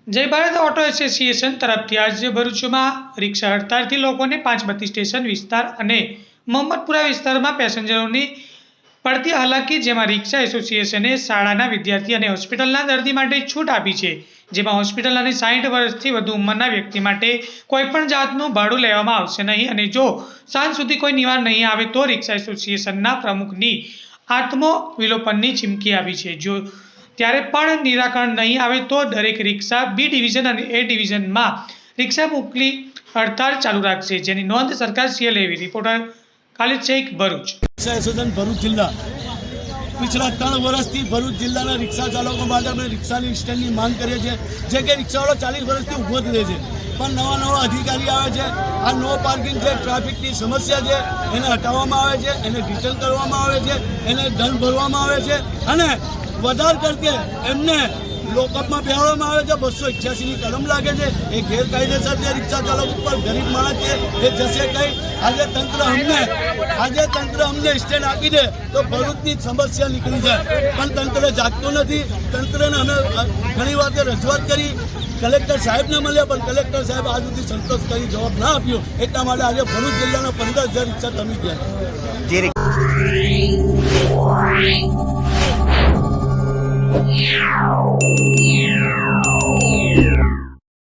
જય Bharat auto association તરફથી આજે ભરૂચમાં રિક્ષા હડતાલથી લોકોને 532 સ્ટેશન વિસ્તાર અને મોહમ્મદપુરા વિસ્તારમાં પેસેન્જરોની પડતી હાલાકી, જેમાં રિક્ષા એસોસિએશને શાળાના વિદ્યાર્થી અને હોસ્પિટલના દર્દી માટે છૂટ આપી છે, જેમાં હોસ્પિટલ અને 60 વર્ષથી વધુ ઉંમરના વ્યક્તિ માટે કોઈપણ જાતનું ભાડું લેવામાં આવશે નહીં અને જો સાંજ સુધી કોઈ નિવારણ નહીં આવે તો રિક્ષા એસોસિએશનના પ્રમુખની આત્મવિલોપનની ચીમકી આપી છે। જો ત્યારે પણ નિરાકરણ નહીં આવે તો દરેક રિક્ષા બી ડિવિઝન અને એ ડિવિઝનમાં રિક્ષા મોકલી હડતાળ ચાલુ રાખશે, જેની નોંધ સરકારશ્રીએ લેવી। Reporter Khalid Shaikh, Bharuch. Rickshaw association Bharuch जिला पिछला 3 વર્ષથી ભરૂચ જિલ્લાના રિક્ષા ચાલકો માટે અમે રિક્ષાની સ્ટેન્ડની માંગ કરીએ છીએ, જે કે રિક્ષાવાળો 40 વર્ષથી ઊભો જ રહે છે, પણ નવા અધિકારી આવે છે, આ નો પાર્કિંગ છે, ટ્રાફિકની સમસ્યા છે, એને હટાવવામાં આવે છે, એને રિટર્ન કરવામાં આવે છે, એને દંડ ભરવામાં આવે છે અને વધારે કરકે એમને લોકઅપમાં બેહાડવામાં આવે છે। 288ની કલમ લાગે છે, એ ગેરકાયદેસર છે, રિક્ષા ચાલક ઉપર ગરીબ માણસ છે, એ જશે કઈ। આજે તંત્ર અમને સ્ટેન્ડ આપી દે તો ભરૂચની સમસ્યા નીકળી જાય, પણ તંત્ર જાગતું નથી। તંત્રને અમે ઘણી વાર રજૂઆત કરી, કલેક્ટર સાહેબને મળ્યા, પણ કલેક્ટર સાહેબ આજ સુધી સંતોષકારી જવાબ ના આપ્યો, એટલા માટે આજે ભરૂચ જિલ્લાના 15,000 રિક્ષા થમી ગયા।